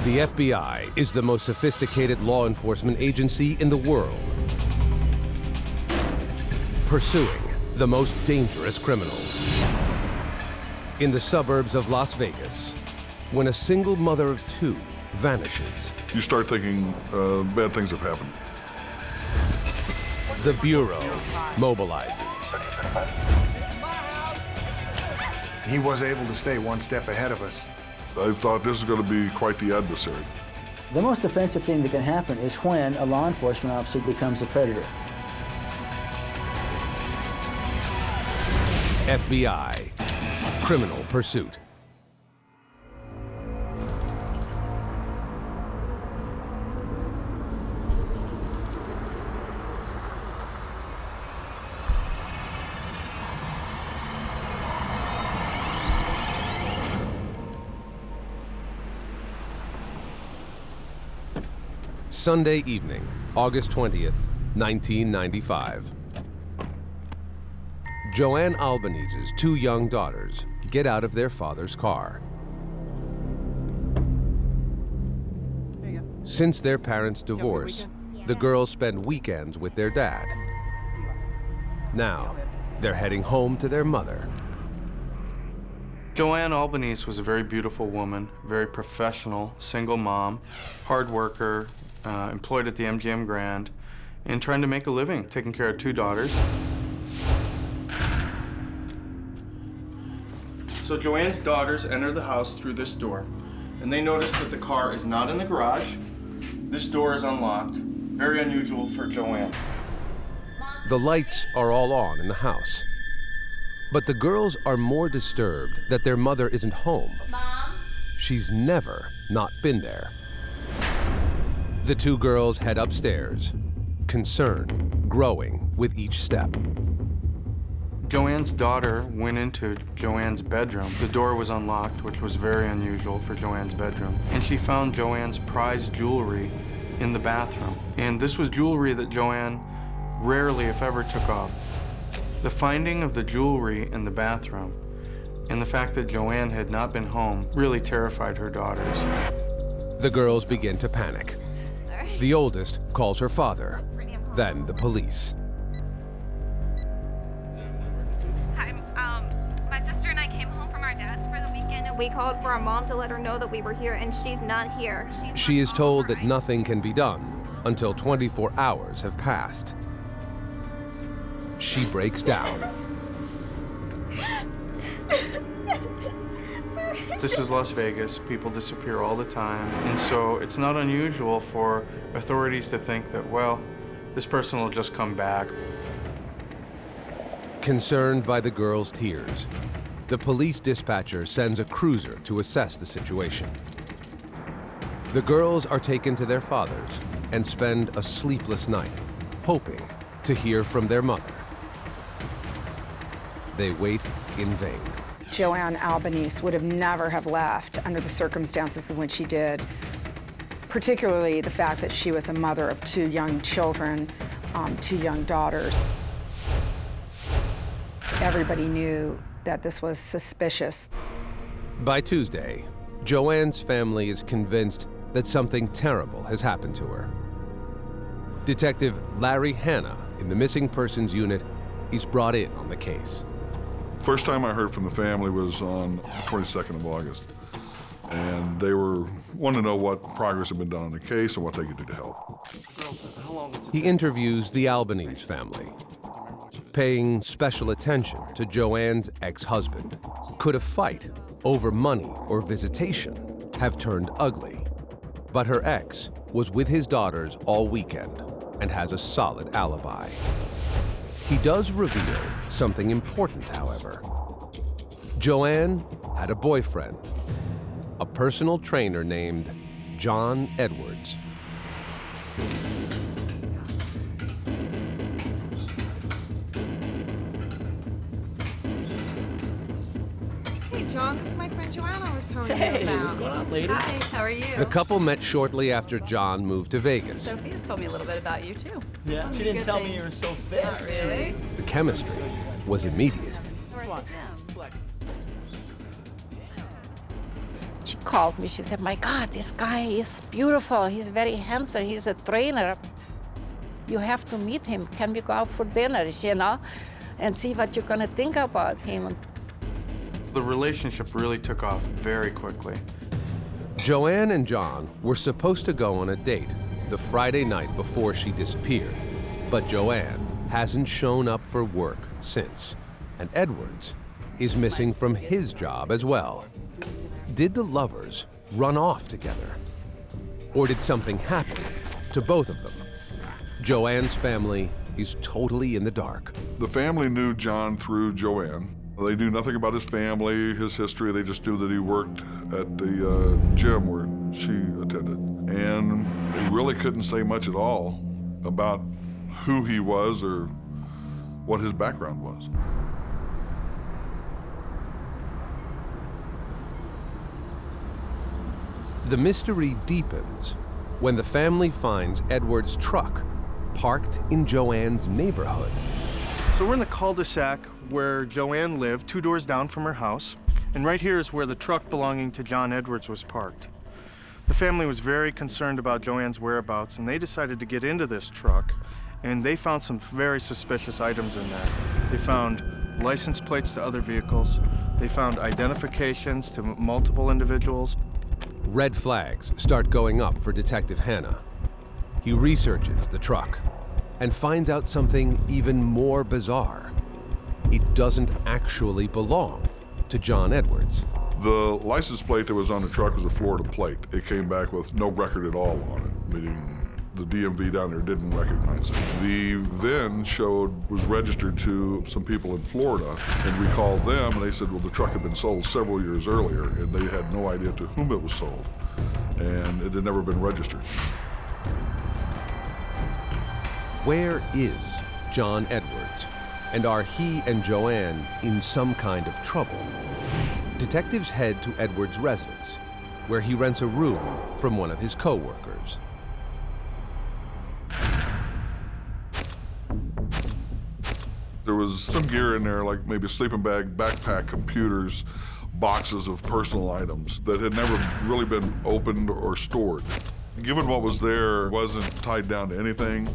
The FBI is the most sophisticated law enforcement agency in the world, pursuing the most dangerous criminals. In the suburbs of Las Vegas, when a single mother of two vanishes, you start thinking bad things have happened. the Bureau mobilizes. He was able to stay one step ahead of us. I thought this was going to be quite the adversary. The most offensive thing that can happen is when a law enforcement officer becomes a predator. FBI, Criminal Pursuit. Sunday evening, August 20th, 1995. Joanne Albanese's two young daughters get out of their father's car. Since their parents' divorce, the girls spend weekends with their dad. Now, they're heading home to their mother. Joanne Albanese was a very beautiful woman, very professional, single mom, hard worker, employed at the MGM Grand, and trying to make a living, taking care of two daughters. So Joanne's daughters enter the house through this door, and they notice that the car is not in the garage. This door is unlocked. Very unusual for Joanne. The lights are all on in the house. But the girls are more disturbed that their mother isn't home. Mom? She's never not been there. The two girls head upstairs, concern growing with each step. Joanne's daughter went into Joanne's bedroom. The door was unlocked, which was very unusual for Joanne's bedroom. And she found Joanne's prized jewelry in the bathroom. And this was jewelry that Joanne rarely, if ever, took off. The finding of the jewelry in the bathroom and the fact that Joanne had not been home really terrified her daughters. The girls begin to panic. The oldest calls her father, then the police. Hi, my sister and I came home from our dad's for the weekend, and we called for our mom to let her know that we were here, and she's not here. She is told that nothing can be done until 24 hours have passed. She breaks down. This is Las Vegas. People disappear all the time. And so it's not unusual for authorities to think that, well, this person will just come back. Concerned by the girls' tears, the police dispatcher sends a cruiser to assess the situation. The girls are taken to their fathers and spend a sleepless night, hoping to hear from their mother. They wait in vain. Joanne Albanese would have never have left under the circumstances in which she did, particularly the fact that she was a mother of two young children, two young daughters. Everybody knew that this was suspicious. By Tuesday, Joanne's family is convinced that something terrible has happened to her. Detective Larry Hanna in the Missing Persons Unit is brought in on the case. First time I heard from the family was on the 22nd of August. And they wanted to know what progress had been done on the case and what they could do to help. He interviews the Albanese family, paying special attention to Joanne's ex-husband. Could a fight over money or visitation have turned ugly? But her ex was with his daughters all weekend and has a solid alibi. He does reveal something important, however. Joanne had a boyfriend, a personal trainer named John Edwards. Hey, John, this is my friend Joanne I was telling you about. Hey, what's going on, ladies? Hi, how are you? The couple met shortly after John moved to Vegas. Sophia's told me a little bit about you, too. Yeah, she didn't tell me you were so fit. Not really? The chemistry was immediate. she called me. She said, my God, this guy is beautiful. He's very handsome. He's a trainer. You have to meet him. Can we go out for dinners, you know, and see what you're going to think about him? The relationship really took off very quickly. Joanne and John were supposed to go on a date the Friday night before she disappeared, but Joanne hasn't shown up for work since, and Edwards is missing from his job as well. Did the lovers run off together? Or did something happen to both of them? Joanne's family is totally in the dark. The family knew John through Joanne. They knew nothing about his family, his history. They just knew that he worked at the gym where she attended. And they really couldn't say much at all about who he was or what his background was. The mystery deepens when the family finds Edwards' truck parked in Joanne's neighborhood. So we're in the cul-de-sac where Joanne lived, 2 doors down from her house. And right here is where the truck belonging to John Edwards was parked. The family was very concerned about Joanne's whereabouts, and they decided to get into this truck, and they found some very suspicious items in there. They found license plates to other vehicles. They found identifications to multiple individuals. Red flags start going up for Detective Hannah. He researches the truck and finds out something even more bizarre. It doesn't actually belong to John Edwards. The license plate that was on the truck was a Florida plate. It came back with no record at all on it, meaning the DMV down there didn't recognize it. The VIN was registered to some people in Florida, and we called them, and they said, well, the truck had been sold several years earlier, and they had no idea to whom it was sold, and it had never been registered. Where is John Edwards? And are he and Joanne in some kind of trouble? Detectives head to Edwards' residence, where he rents a room from one of his co-workers. There was some gear in there, like maybe a sleeping bag, backpack, computers, boxes of personal items that had never really been opened or stored. Given what was there, wasn't tied down to anything,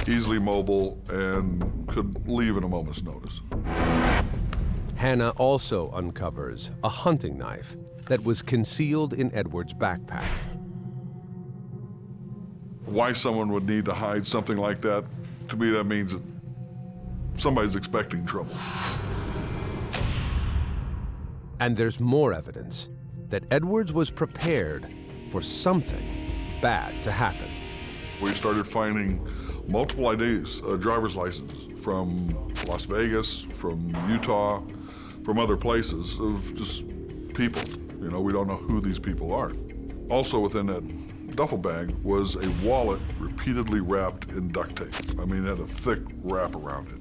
easily mobile, and could leave at a moment's notice. Hannah also uncovers a hunting knife that was concealed in Edwards' backpack. Why someone would need to hide something like that, to me that means that somebody's expecting trouble. And there's more evidence that Edwards was prepared for something bad to happen. We started finding multiple IDs, driver's licenses from Las Vegas, from Utah, from other places of just people. You know, we don't know who these people are. Also within that duffel bag was a wallet repeatedly wrapped in duct tape. I mean, it had a thick wrap around it.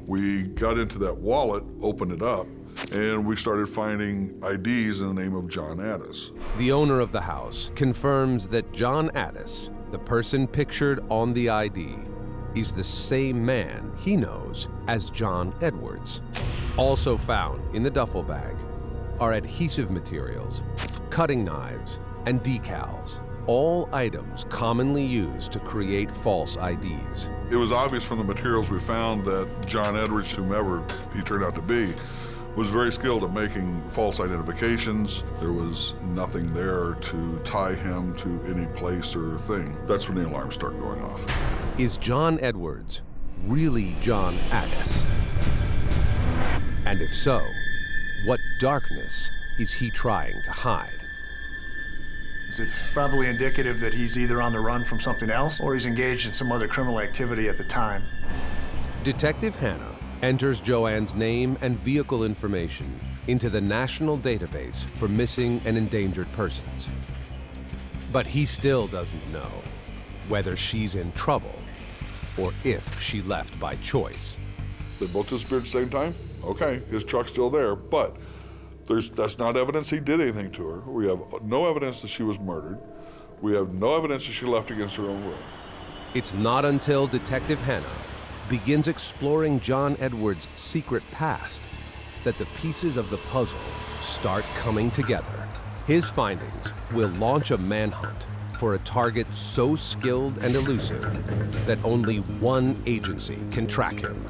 We got into that wallet, opened it up, and we started finding IDs in the name of John Addis. The owner of the house confirms that John Addis, the person pictured on the ID, is the same man he knows as John Edwards. Also found in the duffel bag are adhesive materials, cutting knives, and decals, all items commonly used to create false IDs. It was obvious from the materials we found that John Edwards, whomever he turned out to be, was very skilled at making false identifications. There was nothing there to tie him to any place or thing. That's when the alarms start going off. Is John Edwards really John Addis? And if so, what darkness is he trying to hide? It's probably indicative that he's either on the run from something else or he's engaged in some other criminal activity at the time. Detective Hannah enters Joanne's name and vehicle information into the National Database for Missing and Endangered Persons. But he still doesn't know whether she's in trouble or if she left by choice. They both disappeared at the same time? Okay, his truck's still there, but that's not evidence he did anything to her. We have no evidence that she was murdered. We have no evidence that she left against her own will. It's not until Detective Hannah begins exploring John Edwards' secret past that the pieces of the puzzle start coming together. His findings will launch a manhunt for a target so skilled and elusive that only one agency can track him: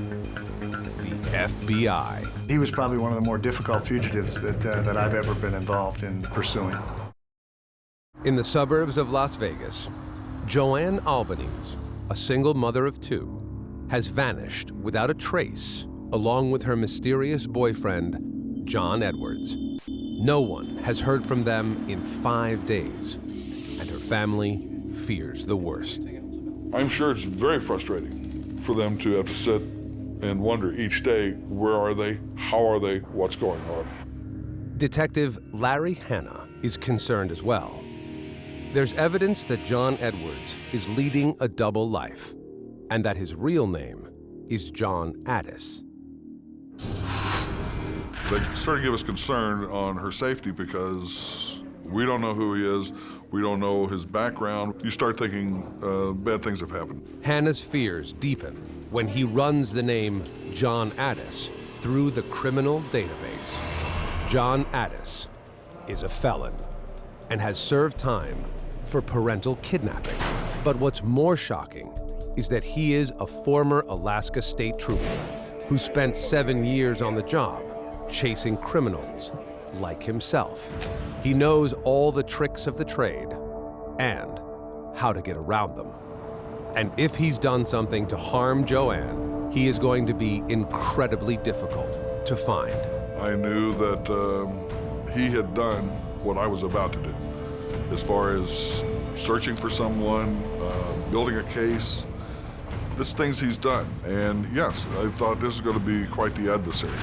the FBI. He was probably one of the more difficult fugitives that I've ever been involved in pursuing. In the suburbs of Las Vegas, Joanne Albanese, a single mother of two, has vanished without a trace, along with her mysterious boyfriend, John Edwards. No one has heard from them in 5 days, and her family fears the worst. I'm sure it's very frustrating for them to have to sit and wonder each day, where are they, how are they, what's going on. Detective Larry Hanna is concerned as well. There's evidence that John Edwards is leading a double life, and that his real name is John Addis. They started to give us concern on her safety because we don't know who he is, we don't know his background. You start thinking bad things have happened. Hannah's fears deepen when he runs the name John Addis through the criminal database. John Addis is a felon and has served time for parental kidnapping. But what's more shocking is that he is a former Alaska State Trooper who spent 7 years on the job chasing criminals like himself. He knows all the tricks of the trade and how to get around them. And if he's done something to harm Joanne, he is going to be incredibly difficult to find. I knew that he had done what I was about to do, as far as searching for someone, building a case. It's things he's done. And yes, I thought this was going to be quite the adversary.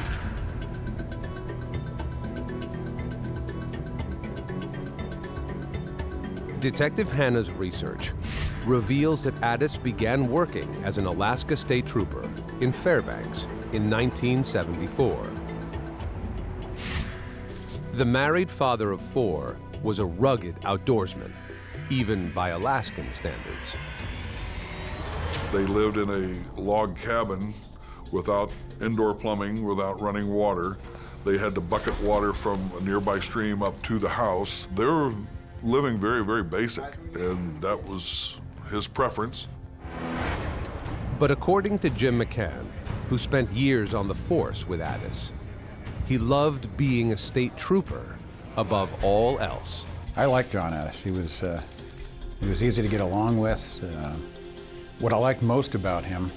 Detective Hanna's research reveals that Addis began working as an Alaska State Trooper in Fairbanks in 1974. The married father of 4 was a rugged outdoorsman, even by Alaskan standards. They lived in a log cabin without indoor plumbing, without running water. They had to bucket water from a nearby stream up to the house. They were living very, very basic, and that was his preference. But according to Jim McCann, who spent years on the force with Addis, he loved being a state trooper above all else. I liked John Addis. He was easy to get along with. What I liked most about him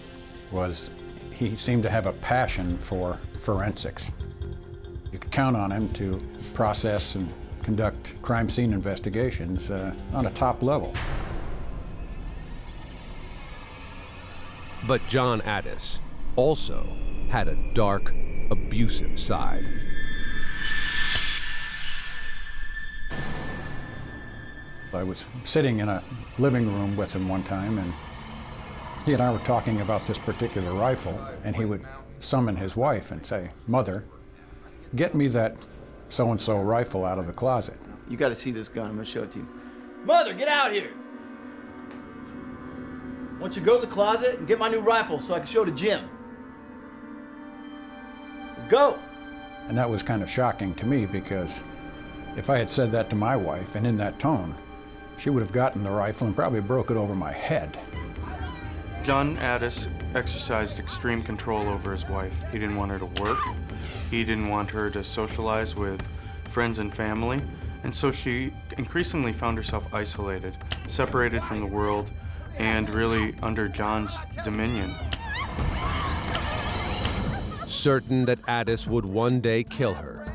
was he seemed to have a passion for forensics. You could count on him to process and conduct crime scene investigations on a top level. But John Addis also had a dark, abusive side. I was sitting in a living room with him one time, and he and I were talking about this particular rifle, and he would summon his wife and say, "Mother, get me that so-and-so rifle out of the closet." You got to see this gun. I'm going to show it to you. Mother, get out here! I want you to go to the closet and get my new rifle so I can show it to Jim. Go! And that was kind of shocking to me, because if I had said that to my wife and in that tone, she would have gotten the rifle and probably broke it over my head. John Addis exercised extreme control over his wife. He didn't want her to work. He didn't want her to socialize with friends and family. And so she increasingly found herself isolated, separated from the world, and really under John's dominion. Certain that Addis would one day kill her,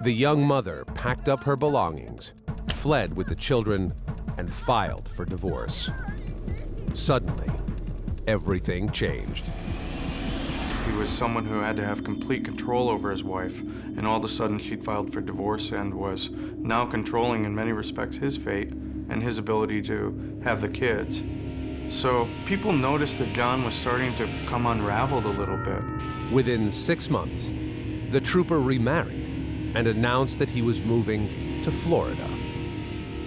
the young mother packed up her belongings, fled with the children, and filed for divorce. Suddenly, everything changed. He was someone who had to have complete control over his wife, and all of a sudden she'd filed for divorce and was now controlling in many respects his fate and his ability to have the kids. So people noticed that John was starting to come unraveled a little bit. Within 6 months, the trooper remarried and announced that he was moving to Florida.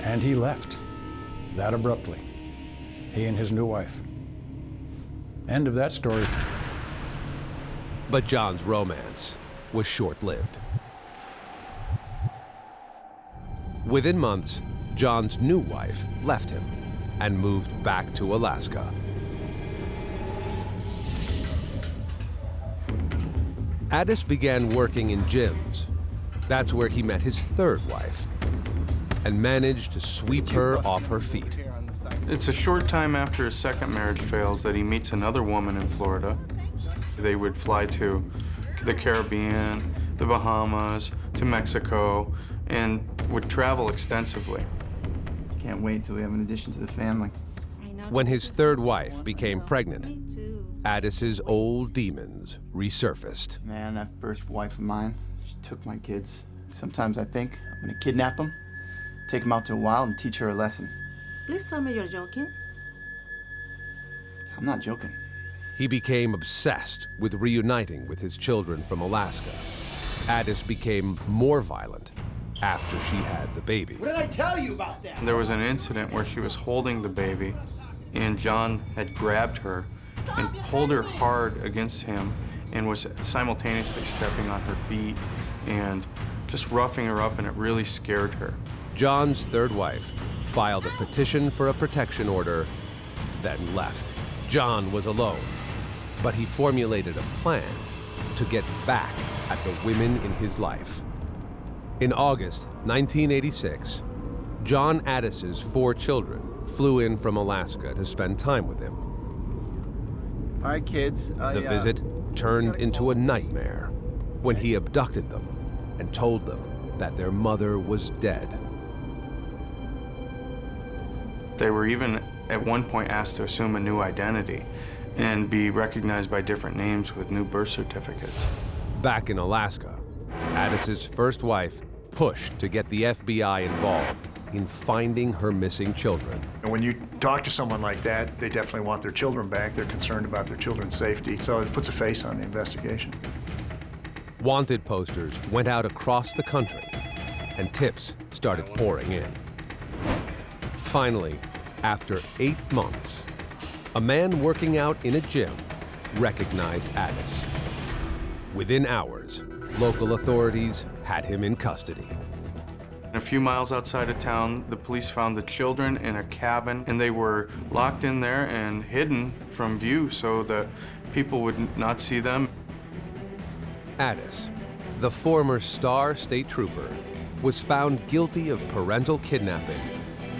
And he left, that abruptly, he and his new wife. End of that story. But John's romance was short-lived. Within months, John's new wife left him and moved back to Alaska. Addis began working in gyms. That's where he met his third wife and managed to sweep her off her feet. It's a short time after his second marriage fails that he meets another woman in Florida. They would fly to the Caribbean, the Bahamas, to Mexico, and would travel extensively. Can't wait till we have an addition to the family. When his third wife became pregnant, Addis's old demons resurfaced. Man, that first wife of mine, she took my kids. Sometimes I think I'm gonna kidnap them, take them out to the wild, and teach her a lesson. Please tell me you're joking. I'm not joking. He became obsessed with reuniting with his children from Alaska. Addis became more violent after she had the baby. What did I tell you about that? There was an incident where she was holding the baby, and John had grabbed her and pulled her hard against him and was simultaneously stepping on her feet and just roughing her up, and it really scared her. John's third wife filed a petition for a protection order, then left. John was alone, but he formulated a plan to get back at the women in his life. In August 1986, John Addis's 4 children flew in from Alaska to spend time with him. All right, kids. The visit turned into a nightmare when he abducted them and told them that their mother was dead. They were even at one point asked to assume a new identity and be recognized by different names with new birth certificates. Back in Alaska, Addis's first wife pushed to get the FBI involved in finding her missing children. And when you talk to someone like that, they definitely want their children back. They're concerned about their children's safety, so it puts a face on the investigation. Wanted posters went out across the country, and tips started pouring in. Finally, after 8 months, a man working out in a gym recognized Addis. Within hours, local authorities had him in custody. A few miles outside of town, the police found the children in a cabin, and they were locked in there and hidden from view so that people would not see them. Addis, the former Star State Trooper, was found guilty of parental kidnapping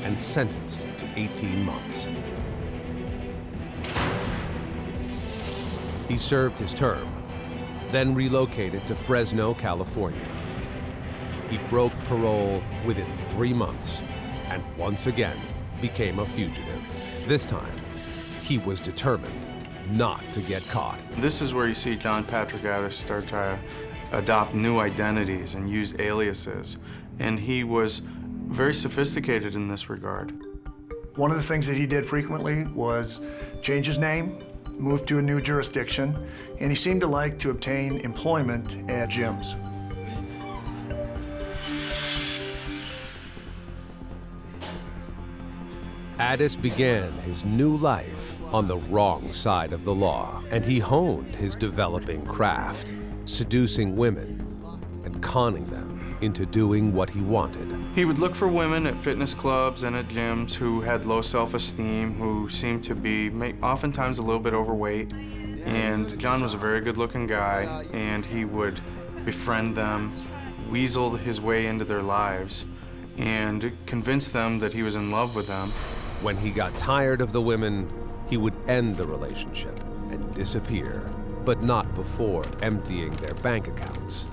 and sentenced to 18 months. He served his term, then relocated to Fresno, California. He broke parole within 3 months and once again became a fugitive. This time, he was determined not to get caught. This is where you see John Patrick Addis start to adopt new identities and use aliases, and he was very sophisticated in this regard. One of the things that he did frequently was change his name, move to a new jurisdiction, and he seemed to like to obtain employment at gyms. Addis began his new life on the wrong side of the law, and he honed his developing craft, seducing women and conning them into doing what he wanted. He would look for women at fitness clubs and at gyms who had low self-esteem, who seemed to be oftentimes a little bit overweight. And John was a very good-looking guy, and he would befriend them, weasel his way into their lives, and convince them that he was in love with them. When he got tired of the women, he would end the relationship and disappear, but not before emptying their bank accounts.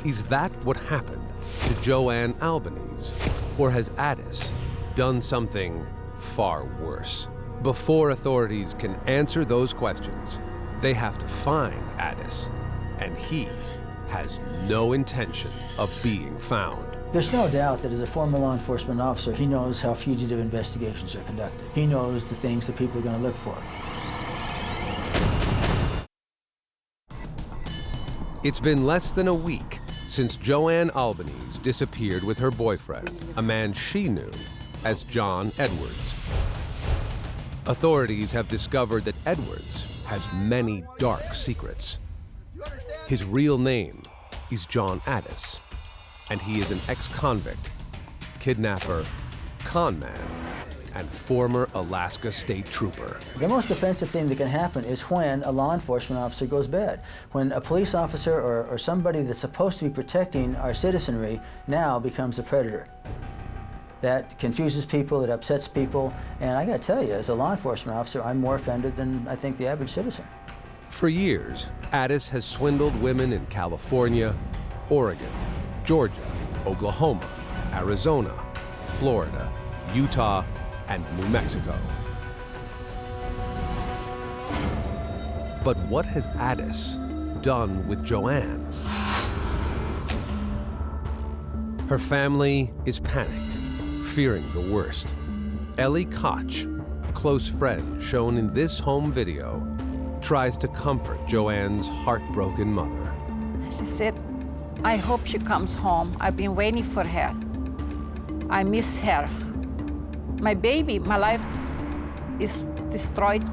Is that what happened to Joanne Albanese? Or has Addis done something far worse? Before authorities can answer those questions, they have to find Addis, and he has no intention of being found. There's no doubt that as a former law enforcement officer, he knows how fugitive investigations are conducted. He knows the things that people are going to look for. It's been less than a week since Joanne Albanese disappeared with her boyfriend, a man she knew as John Edwards. Authorities have discovered that Edwards has many dark secrets. His real name is John Addis, and he is an ex-convict kidnapper, con man, and former Alaska State Trooper. The most offensive thing that can happen is when a law enforcement officer goes bad. When a police officer or somebody that's supposed to be protecting our citizenry now becomes a predator. That confuses people, it upsets people, and I gotta tell you, as a law enforcement officer, I'm more offended than I think the average citizen. For years, Addis has swindled women in California, Oregon, Georgia, Oklahoma, Arizona, Florida, Utah, and New Mexico. But what has Addis done with Joanne? Her family is panicked, fearing the worst. Ellie Koch, a close friend shown in this home video, tries to comfort Joanne's heartbroken mother. She said, I hope she comes home. I've been waiting for her. I miss her. My baby, my life is destroyed.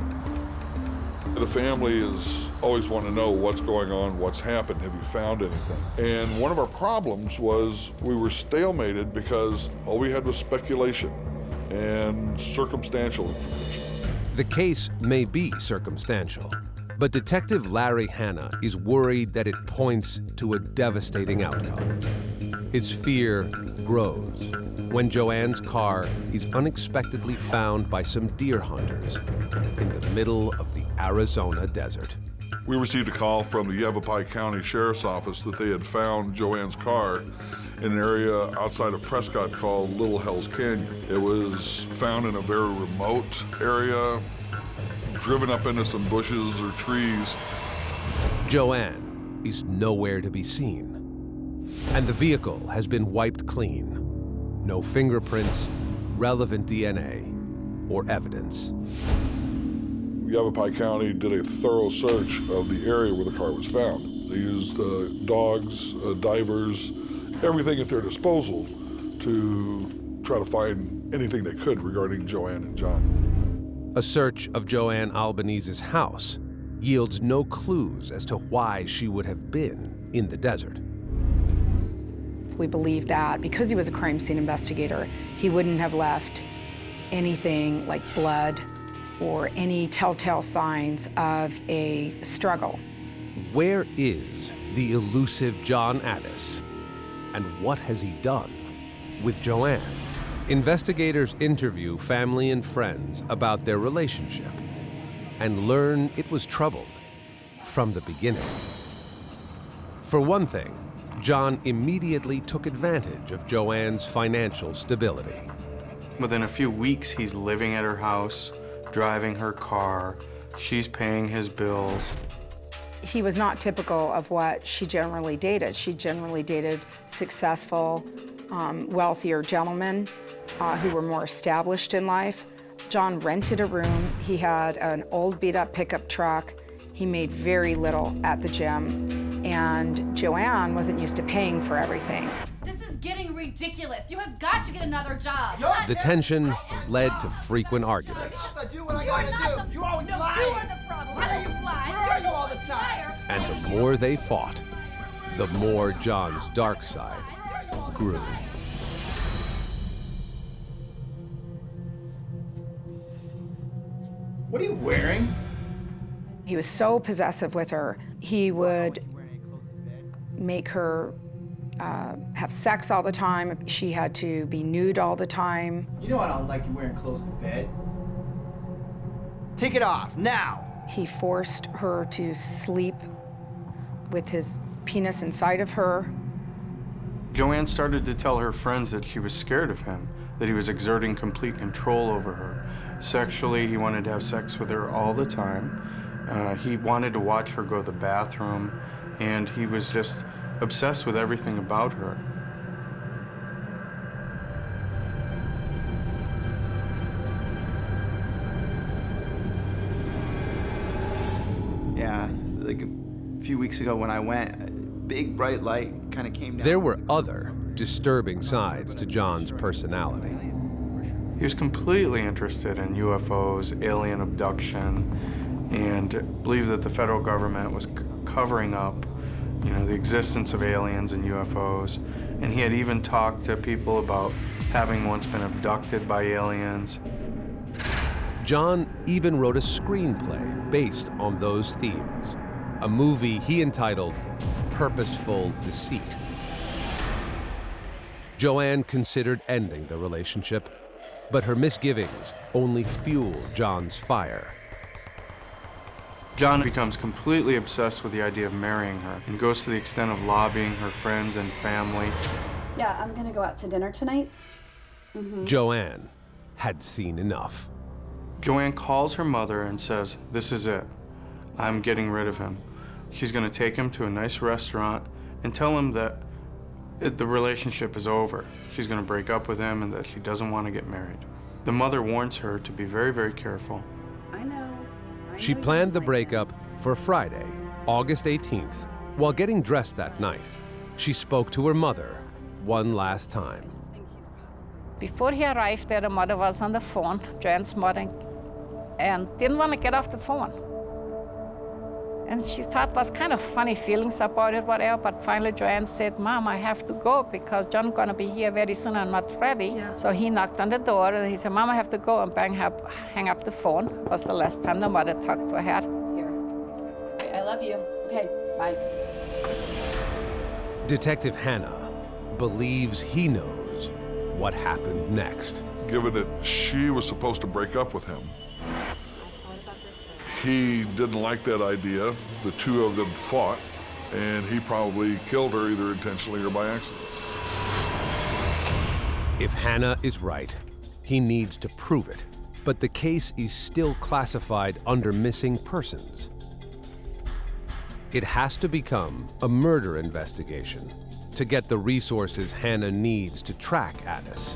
The family is always want to know what's going on, what's happened, have you found anything? And one of our problems was we were stalemated because all we had was speculation and circumstantial information. The case may be circumstantial, but Detective Larry Hanna is worried that it points to a devastating outcome. His fear grows when Joanne's car is unexpectedly found by some deer hunters in the middle of the Arizona desert. We received a call from the Yavapai County Sheriff's Office that they had found Joanne's car in an area outside of Prescott called Little Hell's Canyon. It was found in a very remote area, driven up into some bushes or trees. Joanne is nowhere to be seen, and the vehicle has been wiped clean. No fingerprints, relevant DNA, or evidence. Yavapai County did a thorough search of the area where the car was found. They used dogs, divers, everything at their disposal to try to find anything they could regarding Joanne and John. A search of Joanne Albanese's house yields no clues as to why she would have been in the desert. We believe that because he was a crime scene investigator, he wouldn't have left anything like blood or any telltale signs of a struggle. Where is the elusive John Addis? And what has he done with Joanne? Investigators interview family and friends about their relationship and learn it was troubled from the beginning. For one thing, John immediately took advantage of Joanne's financial stability. Within a few weeks, he's living at her house, driving her car, she's paying his bills. He was not typical of what she generally dated. She generally dated successful, wealthier gentlemen who were more established in life. John rented a room. He had an old beat-up pickup truck. He made very little at the gym. And Joanne wasn't used to paying for everything. This is getting ridiculous. You have got to get another job. The tension led to frequent arguments. I do what I gotta do. You always lie. You are the problem. Where are you all the time? And the more they fought, the more John's dark side grew. What are you wearing? He was so possessive with her. He would make her have sex all the time. She had to be nude all the time. You know I don't like you wearing clothes to bed. Take it off, now! He forced her to sleep with his penis inside of her. Joanne started to tell her friends that she was scared of him, that he was exerting complete control over her. Sexually, he wanted to have sex with her all the time. He wanted to watch her go to the bathroom, and he was just obsessed with everything about her. Yeah, like a few weeks ago when I went, a big bright light kind of came down. There were other disturbing sides to John's personality. He was completely interested in UFOs, alien abduction, and believed that the federal government was covering up, the existence of aliens and UFOs. And he had even talked to people about having once been abducted by aliens. John even wrote a screenplay based on those themes, a movie he entitled Purposeful Deceit. Joanne considered ending the relationship, but her misgivings only fueled John's fire. John becomes completely obsessed with the idea of marrying her and goes to the extent of lobbying her friends and family. Yeah, I'm gonna go out to dinner tonight. Joanne had seen enough. Joanne calls her mother and says, "This is it. I'm getting rid of him." She's gonna take him to a nice restaurant and tell him that the relationship is over. She's gonna break up with him and that she doesn't want to get married. The mother warns her to be very, very careful. I know. She planned the breakup for Friday, August 18th. While getting dressed that night, she spoke to her mother one last time. Before he arrived there, the mother was on the phone, Joanne's mother, and didn't want to get off the phone. And she thought was kind of funny feelings about it, whatever, but finally Joanne said, "Mom, I have to go because John's gonna be here very soon, I'm not ready." Yeah. So he knocked on the door and he said, "Mom, I have to go," and hang up the phone. It was the last time the mother talked to her. Here. Okay, I love you. Okay, bye. Detective Hannah believes he knows what happened next. Given that she was supposed to break up with him, he didn't like that idea. The two of them fought, and he probably killed her either intentionally or by accident. If Hannah is right, he needs to prove it, but the case is still classified under missing persons. It has to become a murder investigation to get the resources Hannah needs to track Addis.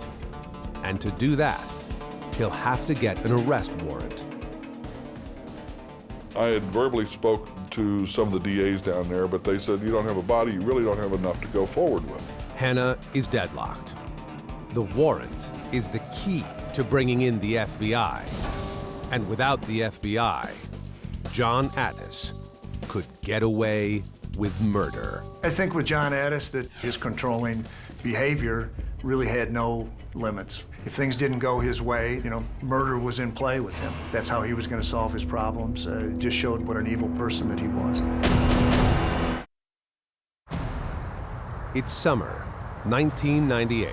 And to do that, he'll have to get an arrest warrant. I had verbally spoken to some of the DAs down there, but they said, you don't have a body, you really don't have enough to go forward with. Hannah is deadlocked. The warrant is the key to bringing in the FBI. And without the FBI, John Addis could get away with murder. I think with John Addis that his controlling behavior really had no limits. If things didn't go his way, murder was in play with him. That's how he was going to solve his problems. It just showed what an evil person that he was. It's summer 1998,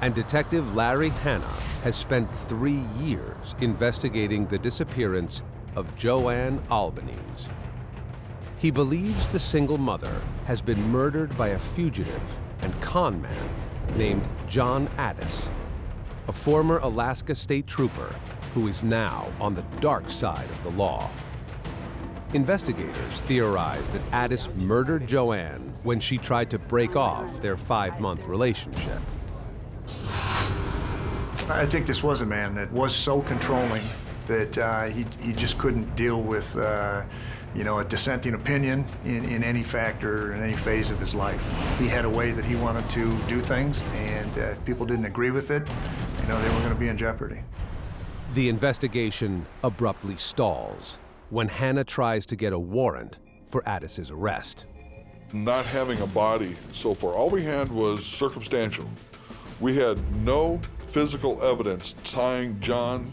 and Detective Larry Hannah has spent 3 years investigating the disappearance of Joanne Albanese. He believes the single mother has been murdered by a fugitive and con man named John Addis, a former Alaska state trooper who is now on the dark side of the law. Investigators theorize that Addis murdered Joanne when she tried to break off their 5-month relationship. I think this was a man that was so controlling that he just couldn't deal with a dissenting opinion in any factor, in any phase of his life. He had a way that he wanted to do things, and if people didn't agree with it, they were going to be in jeopardy. The investigation abruptly stalls when Hannah tries to get a warrant for Addis's arrest. Not having a body so far, all we had was circumstantial. We had no physical evidence tying John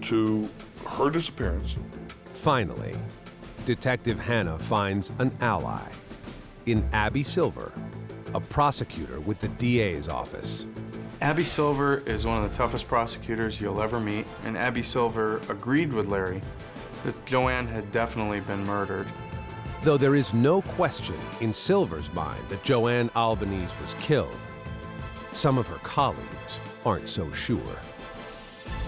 to her disappearance. Finally, Detective Hannah finds an ally in Abby Silver, a prosecutor with the DA's office. Abby Silver is one of the toughest prosecutors you'll ever meet, and Abby Silver agreed with Larry that Joanne had definitely been murdered. Though there is no question in Silver's mind that Joanne Albanese was killed, some of her colleagues aren't so sure.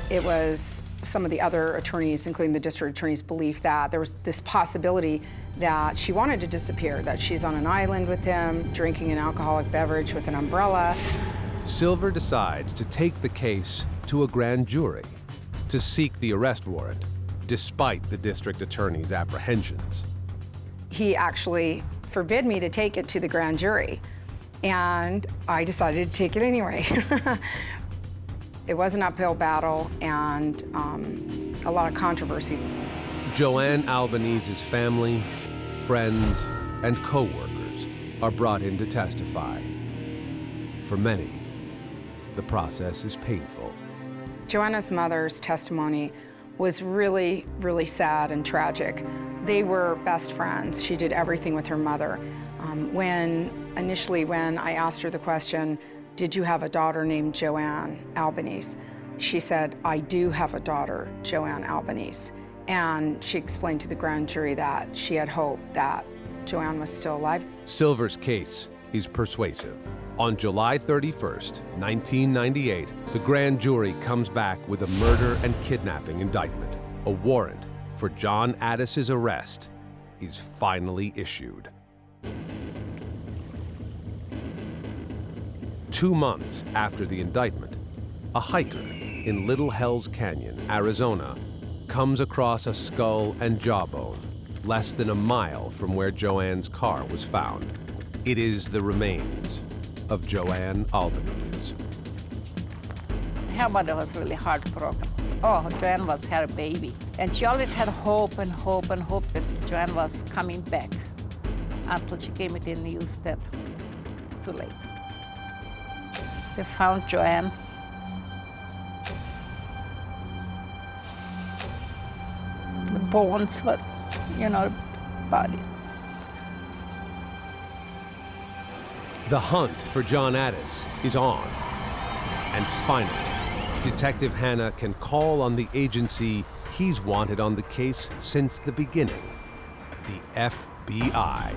It was some of the other attorneys, including the district attorney's belief that there was this possibility that she wanted to disappear, that she's on an island with him, drinking an alcoholic beverage with an umbrella. Silver decides to take the case to a grand jury to seek the arrest warrant, despite the district attorney's apprehensions. He actually forbid me to take it to the grand jury, and I decided to take it anyway. It was an uphill battle and a lot of controversy. Joanne Albanese's family, friends, and co-workers are brought in to testify. for many, the process is painful. Joanna's mother's testimony was really, really sad and tragic. They were best friends. She did everything with her mother. Initially when I asked her the question, did you have a daughter named Joanne Albanese? She said, I do have a daughter, Joanne Albanese. And she explained to the grand jury that she had hoped that Joanne was still alive. Silver's case is persuasive. On July 31st, 1998, the grand jury comes back with a murder and kidnapping indictment. A warrant for John Addis's arrest is finally issued. 2 months after the indictment, a hiker in Little Hells Canyon, Arizona, comes across a skull and jawbone less than a mile from where Joanne's car was found. It is the remains of Joanne Albanese. Her mother was really heartbroken. Oh, Joanne was her baby. And she always had hope and hope and hope that Joanne was coming back until she came with the news that too late. They found Joanne. The bones, but, the body. The hunt for John Addis is on. And finally, Detective Hanna can call on the agency he's wanted on the case since the beginning, the FBI.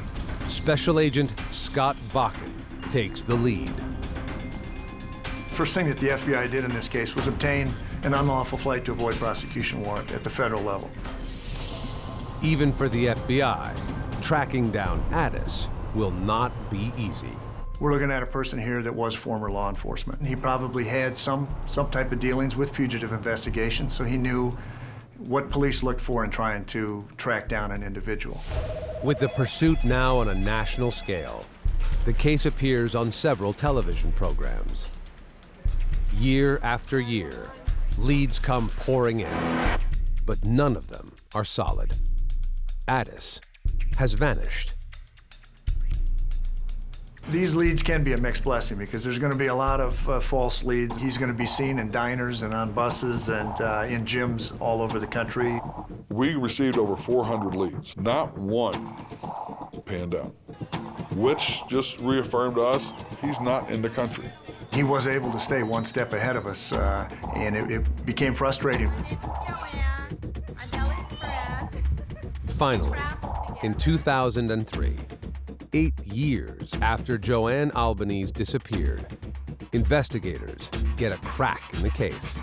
Special Agent Scott Bakken takes the lead. First thing that the FBI did in this case was obtain an unlawful flight to avoid prosecution warrant at the federal level. Even for the FBI, tracking down Addis will not be easy. We're looking at a person here that was former law enforcement. He probably had some type of dealings with fugitive investigations, so he knew what police looked for in trying to track down an individual. With the pursuit now on a national scale, the case appears on several television programs. Year after year, leads come pouring in, but none of them are solid. Addis has vanished. These leads can be a mixed blessing because there's going to be a lot of false leads. He's going to be seen in diners and on buses and in gyms all over the country. We received over 400 leads. Not one panned out, which just reaffirmed to us he's not in the country. He was able to stay one step ahead of us, and it became frustrating. Finally, in 2003, 8 years after Joanne Albanese disappeared, investigators get a crack in the case.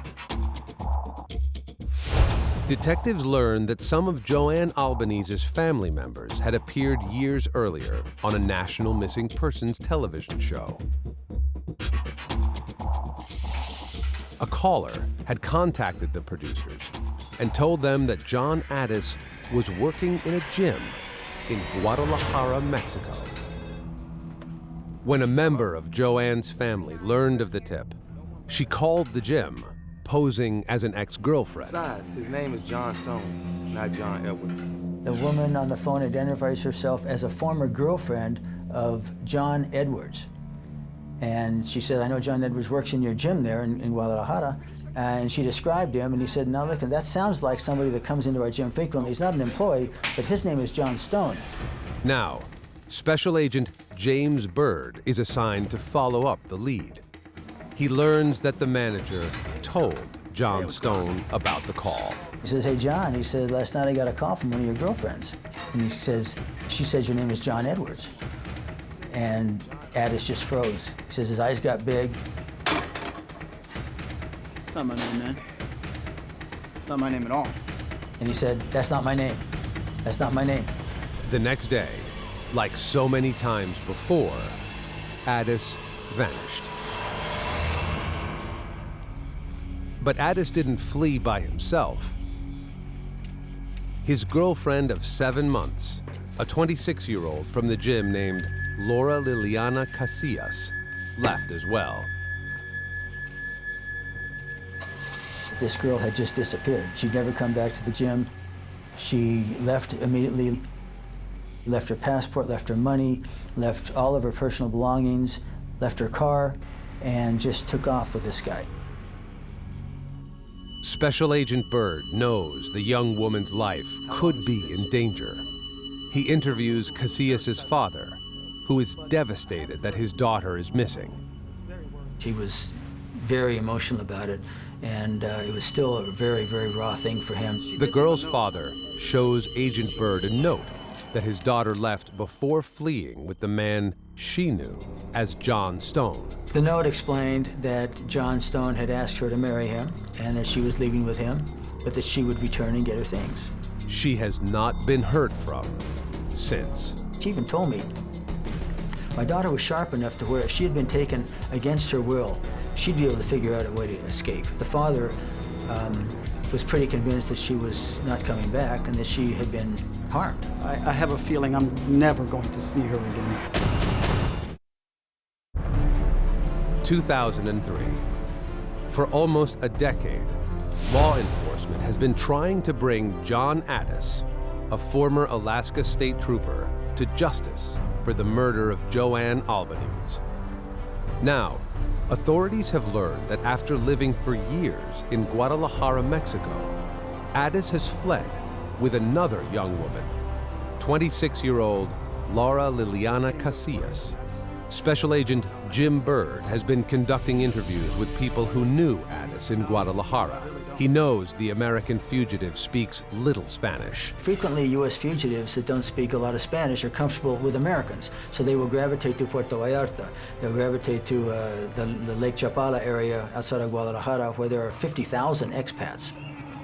Detectives learned that some of Joanne Albanese's family members had appeared years earlier on a national missing persons television show. A caller had contacted the producers and told them that John Addis was working in a gym in Guadalajara, Mexico. When a member of Joanne's family learned of the tip, she called the gym, posing as an ex-girlfriend. Besides, his name is John Stone, not John Edwards. The woman on the phone identifies herself as a former girlfriend of John Edwards. And she said, I know John Edwards works in your gym there in Guadalajara. And she described him, and he said, now look, that sounds like somebody that comes into our gym frequently. He's not an employee, but his name is John Stone. Now, Special Agent James Bird is assigned to follow up the lead. He learns that the manager told John Stone about the call. He says, hey, John, he said, last night I got a call from one of your girlfriends. And he says, she says your name is John Edwards. And Addis just froze. He says his eyes got big. That's not my name, man. It's not my name at all. And he said, that's not my name. That's not my name. The next day, like so many times before, Addis vanished. But Addis didn't flee by himself. His girlfriend of 7 months, a 26-year-old from the gym named Laura Liliana Casillas, left as well. This girl had just disappeared. She'd never come back to the gym. She left immediately, left her passport, left her money, left all of her personal belongings, left her car, and just took off with this guy. Special Agent Byrd knows the young woman's life could be in danger. He interviews Casillas' father, who is devastated that his daughter is missing. She was very emotional about it, and it was still a very, very raw thing for him. The girl's father shows Agent Byrd a note that his daughter left before fleeing with the man she knew as John Stone. The note explained that John Stone had asked her to marry him and that she was leaving with him, but that she would return and get her things. She has not been heard from since. She even told me my daughter was sharp enough to where if she had been taken against her will, she'd be able to figure out a way to escape. The father was pretty convinced that she was not coming back and that she had been harmed. I have a feeling I'm never going to see her again. 2003. For almost a decade, law enforcement has been trying to bring John Addis, a former Alaska state trooper, to justice for the murder of Joanne Albanese. Now, authorities have learned that after living for years in Guadalajara, Mexico, Addis has fled with another young woman, 26-year-old Laura Liliana Casillas. Special Agent Jim Byrd has been conducting interviews with people who knew Addis in Guadalajara. He knows the American fugitive speaks little Spanish. Frequently, U.S. fugitives that don't speak a lot of Spanish are comfortable with Americans, so they will gravitate to Puerto Vallarta. They'll gravitate to the Lake Chapala area outside of Guadalajara, where there are 50,000 expats.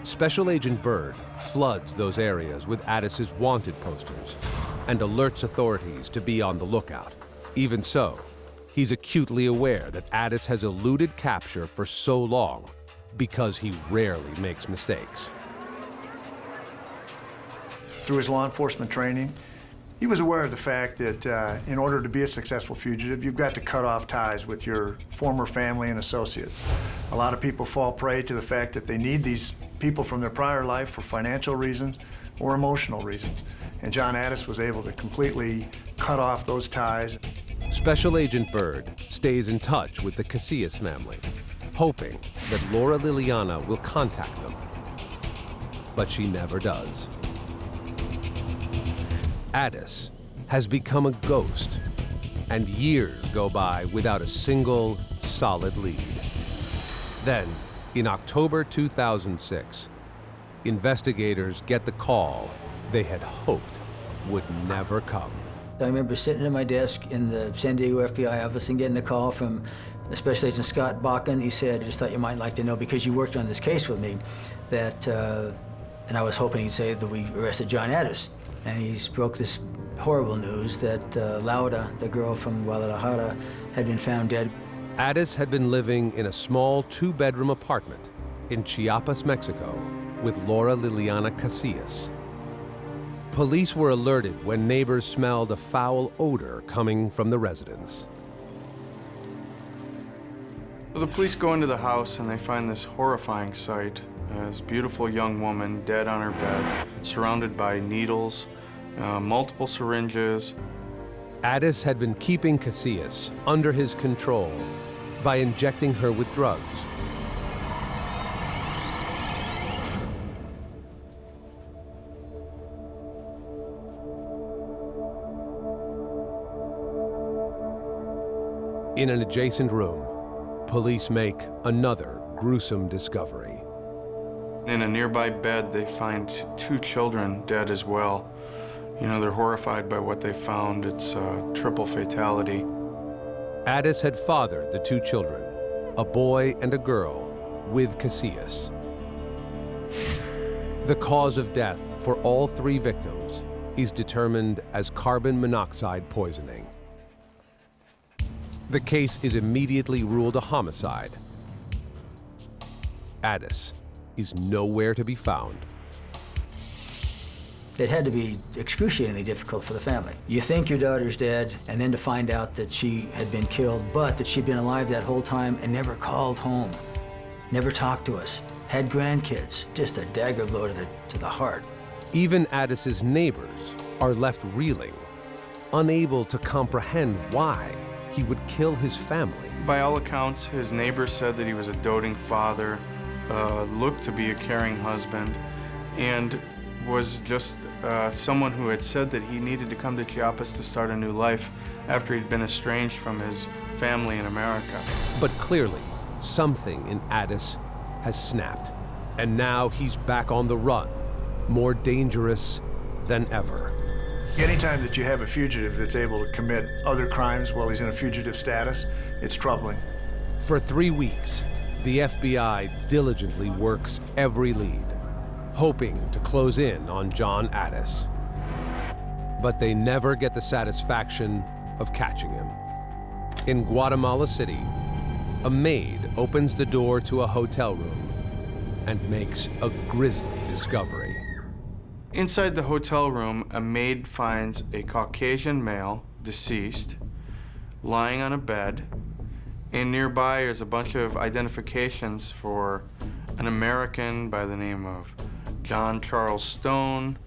Special Agent Byrd floods those areas with Addis's wanted posters and alerts authorities to be on the lookout. Even so, he's acutely aware that Addis has eluded capture for so long because he rarely makes mistakes. Through his law enforcement training, he was aware of the fact that in order to be a successful fugitive, you've got to cut off ties with your former family and associates. A lot of people fall prey to the fact that they need these people from their prior life for financial reasons or emotional reasons. And John Addis was able to completely cut off those ties. Special Agent Byrd stays in touch with the Casillas family, hoping that Laura Liliana will contact them. But she never does. Addis has become a ghost, and years go by without a single solid lead. Then, in October 2006, investigators get the call they had hoped would never come. I remember sitting at my desk in the San Diego FBI office and getting a call from Special Agent Scott Bakken. He said, I just thought you might like to know, because you worked on this case with me, that, and I was hoping he'd say that we arrested John Addis. And he broke this horrible news that Laura, the girl from Guadalajara, had been found dead. Addis had been living in a small two-bedroom apartment in Chiapas, Mexico, with Laura Liliana Casillas. Police were alerted when neighbors smelled a foul odor coming from the residence. The police go into the house and they find this horrifying sight. This beautiful young woman dead on her bed, surrounded by needles, multiple syringes. Addis had been keeping Casillas under his control by injecting her with drugs. In an adjacent room, police make another gruesome discovery. In a nearby bed, they find two children dead as well. You know, they're horrified by what they found. It's a triple fatality. Addis had fathered the two children, a boy and a girl, with Casillas. The cause of death for all three victims is determined as carbon monoxide poisoning. The case is immediately ruled a homicide. Addis is nowhere to be found. It had to be excruciatingly difficult for the family. You think your daughter's dead, and then to find out that she had been killed, but that she'd been alive that whole time and never called home, never talked to us, had grandkids. Just a dagger blow to the heart. Even Addis's neighbors are left reeling, unable to comprehend why he would kill his family. By all accounts, his neighbors said that he was a doting father, looked to be a caring husband, and was just someone who had said that he needed to come to Chiapas to start a new life after he'd been estranged from his family in America. But clearly, something in Addis has snapped, and now he's back on the run, more dangerous than ever. Anytime that you have a fugitive that's able to commit other crimes while he's in a fugitive status, it's troubling. For 3 weeks, the FBI diligently works every lead, hoping to close in on John Addis. But they never get the satisfaction of catching him. In Guatemala City, a maid opens the door to a hotel room and makes a grisly discovery. Inside the hotel room, a maid finds a Caucasian male, deceased, lying on a bed, and nearby is a bunch of identifications for an American by the name of John Charles Stone.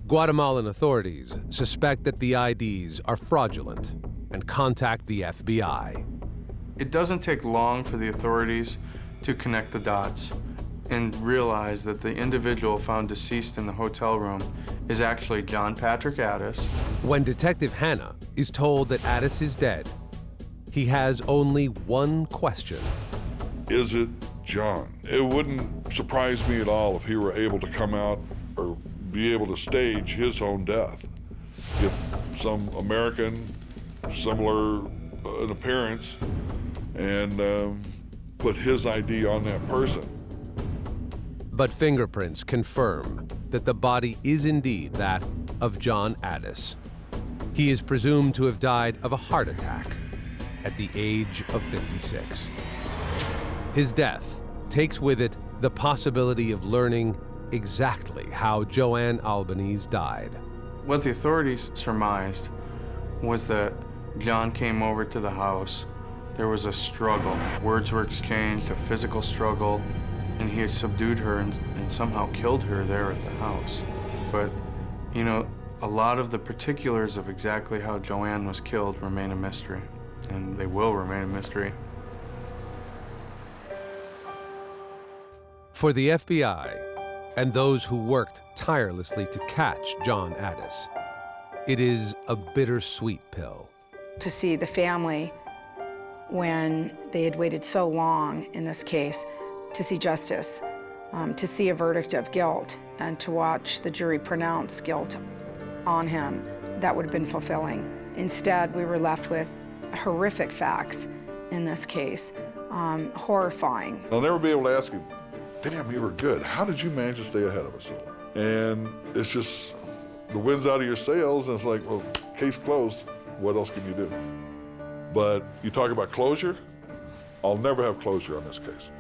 Guatemalan authorities suspect that the IDs are fraudulent and contact the FBI. It doesn't take long for the authorities to connect the dots and realize that the individual found deceased in the hotel room is actually John Patrick Addis. When Detective Hannah is told that Addis is dead, he has only one question. Is it John? It wouldn't surprise me at all if he were able to come out or be able to stage his own death. Get some American, similar in appearance, and put his ID on that person. But fingerprints confirm that the body is indeed that of John Addis. He is presumed to have died of a heart attack at the age of 56. His death takes with it the possibility of learning exactly how Joanne Albanese died. What the authorities surmised was that John came over to the house. There was a struggle. Words were exchanged, a physical struggle, and he had subdued her and somehow killed her there at the house. But, you know, a lot of the particulars of exactly how Joanne was killed remain a mystery, and they will remain a mystery. For the FBI and those who worked tirelessly to catch John Addis, it is a bittersweet pill. To see the family, when they had waited so long in this case, to see justice, to see a verdict of guilt, and to watch the jury pronounce guilt on him, that would have been fulfilling. Instead, we were left with horrific facts in this case, horrifying. I'll never be able to ask him, damn, you were good. How did you manage to stay ahead of us? And it's just, the wind's out of your sails, and it's like, well, case closed. What else can you do? But you talk about closure, I'll never have closure on this case.